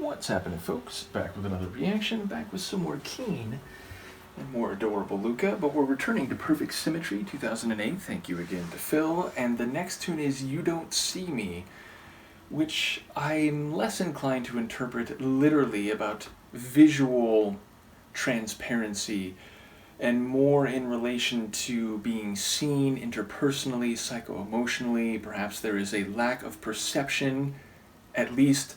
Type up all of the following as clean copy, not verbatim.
What's happening, folks? Back with another reaction, back with some more Keane and more adorable Luca, but we're returning to Perfect Symmetry 2008. Thank you again to Phil. And the next tune is You Don't See Me, which I'm less inclined to interpret literally about visual transparency and more in relation to being seen interpersonally, psycho-emotionally. Perhaps there is a lack of perception, at least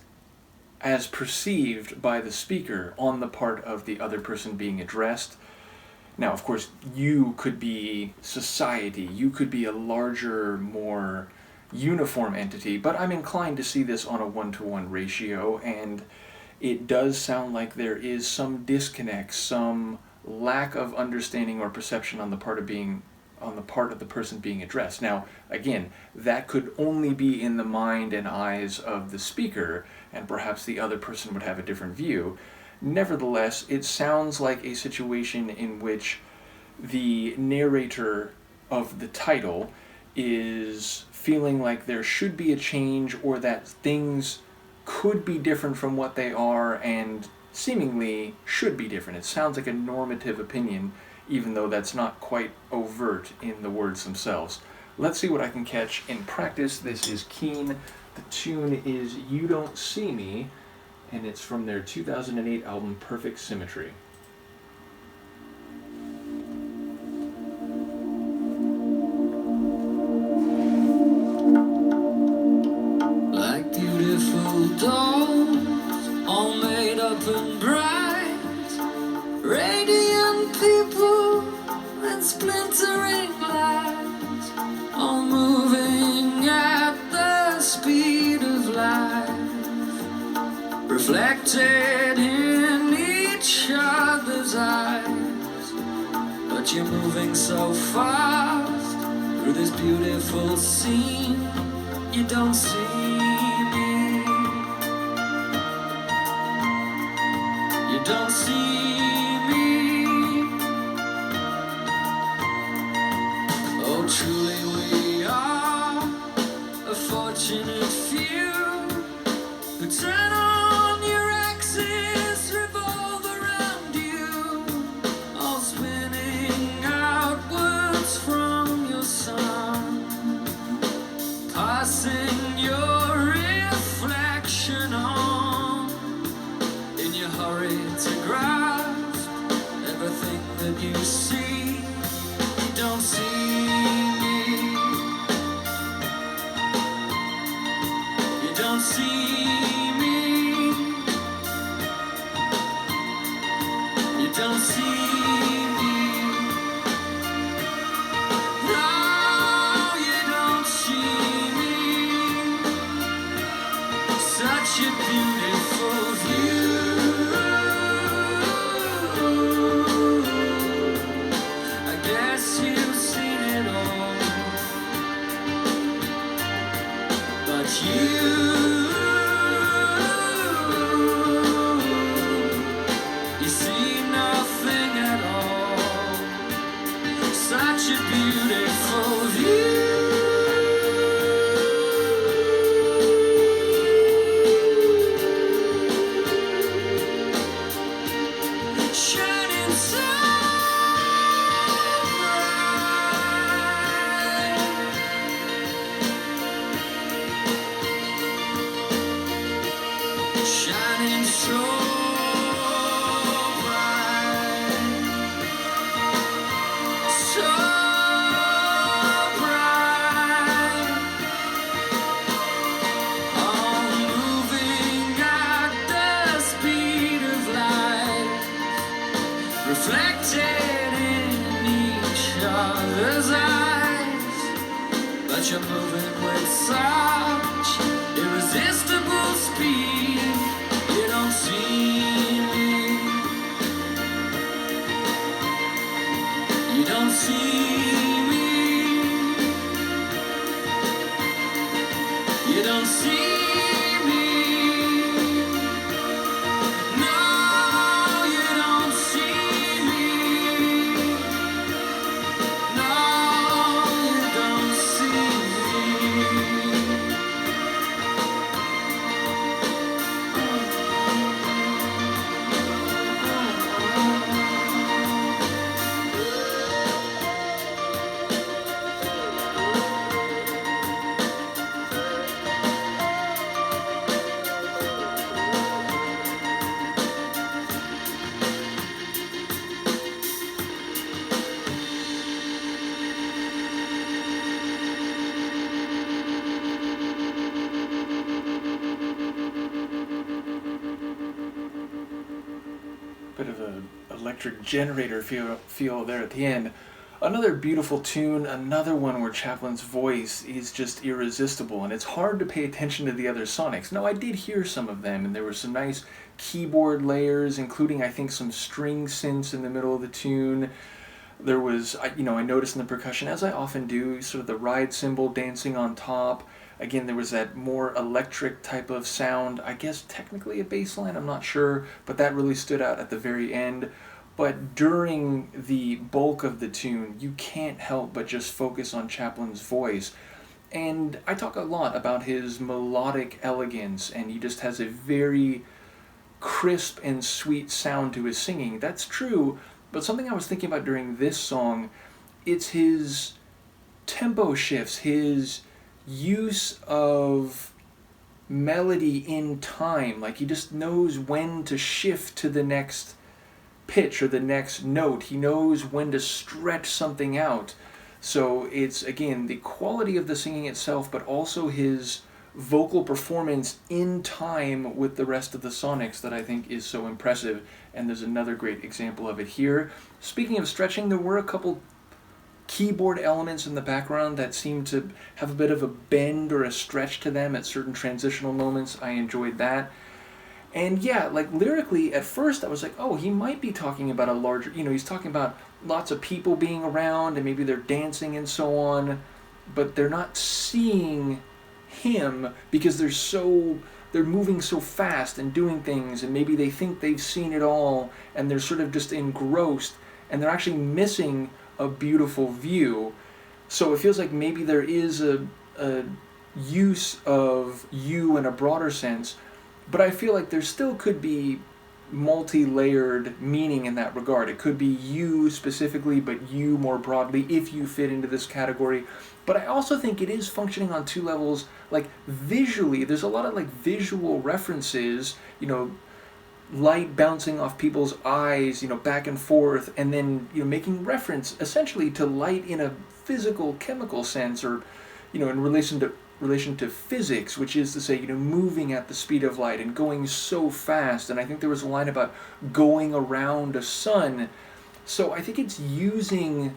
as perceived by the speaker, on the part of the other person being addressed. Now, of course, you could be society, you could be a larger, more uniform entity, but I'm inclined to see this on a one-to-one ratio, and it does sound like there is some disconnect, some lack of understanding or perception on the part of the person being addressed. Now, again, that could only be in the mind and eyes of the speaker, and perhaps the other person would have a different view. Nevertheless, it sounds like a situation in which the narrator of the title is feeling like there should be a change, or that things could be different from what they are and seemingly should be different. It sounds like a normative opinion, even though that's not quite overt in the words themselves. Let's see what I can catch in practice. This is Keane. The tune is You Don't See Me, and it's from their 2008 album Perfect Symmetry. Like beautiful dolls, all made up and bright, radiant people and splintering light, all moving at the speed of light, reflected in each other's eyes. But you're moving so fast through this beautiful scene, you don't see me. You don't see me. Oh, truly we are a fortunate few who turn on your axis, revolve around you, all spinning outwards from your sun, passing your reflection on in your hurry to grasp everything that you see. You don't see me. You don't see me. You don't see me. No, you don't see me. Such a beautiful view. I guess you've seen it all, but you see nothing at all. Such a beautiful view. Shining so bright, shining so bright, so bright, all moving at the speed of light, reflected in each other's eyes. But you're moving with such irresistible speed, you don't see me. You don't see me. You don't see me. No, you don't see me. No, you don't see me. Bit of a electric generator feel there at the end. Another beautiful tune, another one where Chaplin's voice is just irresistible, and it's hard to pay attention to the other sonics. Now, I did hear some of them, and there were some nice keyboard layers, including, I think, some string synths in the middle of the tune. There was, I noticed in the percussion, as I often do, sort of the ride cymbal dancing on top. Again, there was that more electric type of sound, I guess technically a bass line, I'm not sure, but that really stood out at the very end. But during the bulk of the tune, you can't help but just focus on Chaplin's voice. And I talk a lot about his melodic elegance, and he just has a very crisp and sweet sound to his singing. That's true, but something I was thinking about during this song, it's his tempo shifts, his use of melody in time. Like, he just knows when to shift to the next pitch or the next note. He knows when to stretch something out. So it's, again, the quality of the singing itself, but also his vocal performance in time with the rest of the sonics that I think is so impressive. And there's another great example of it here. Speaking of stretching, there were a couple keyboard elements in the background that seemed to have a bit of a bend or a stretch to them at certain transitional moments. I enjoyed that. And yeah, like lyrically, at first I was like, oh, he might be talking about a larger, he's talking about lots of people being around and maybe they're dancing and so on, but they're not seeing him because they're moving so fast and doing things, and maybe they think they've seen it all and they're sort of just engrossed and they're actually missing a beautiful view. So it feels like maybe there is a use of you in a broader sense, but I feel like there still could be multi-layered meaning in that regard. It could be you specifically, but you more broadly if you fit into this category. But I also think it is functioning on two levels. Like visually, there's a lot of like visual references, light bouncing off people's eyes, back and forth, and then, making reference essentially to light in a physical, chemical sense, or, in relation to physics, which is to say, moving at the speed of light and going so fast. And I think there was a line about going around a sun. So I think it's using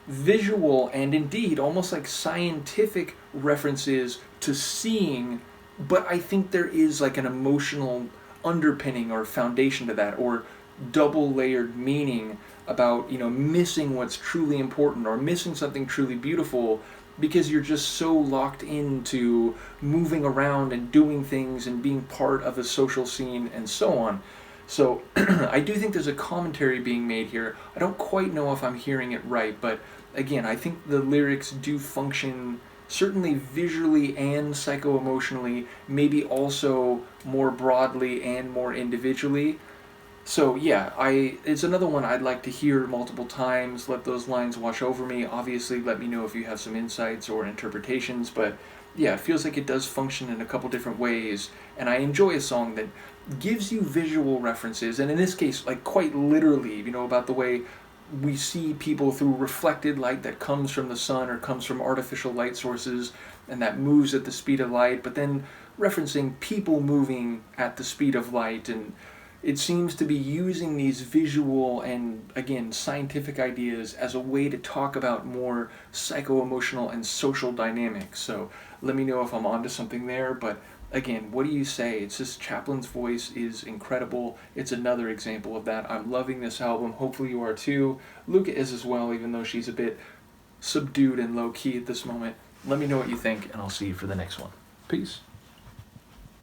visual and indeed almost like scientific references to seeing, but I think there is like an emotional underpinning or foundation to that, or double layered meaning about, missing what's truly important or missing something truly beautiful because you're just so locked into moving around and doing things and being part of a social scene and so on. So I do think there's a commentary being made here. I don't quite know if I'm hearing it right, but again, I think the lyrics do function certainly visually and psycho-emotionally, maybe also more broadly and more individually. So yeah, it's another one I'd like to hear multiple times, let those lines wash over me. Obviously, let me know if you have some insights or interpretations, but yeah, it feels like it does function in a couple different ways, and I enjoy a song that gives you visual references, and in this case, like quite literally, about the way we see people through reflected light that comes from the sun or comes from artificial light sources, and that moves at the speed of light, but then referencing people moving at the speed of light, and it seems to be using these visual and, again, scientific ideas as a way to talk about more psycho-emotional and social dynamics. So let me know if I'm onto something there, but again, what do you say? It's just Chaplin's voice is incredible. It's another example of that. I'm loving this album. Hopefully you are too. Luca is as well, even though she's a bit subdued and low-key at this moment. Let me know what you think, and I'll see you for the next one. Peace.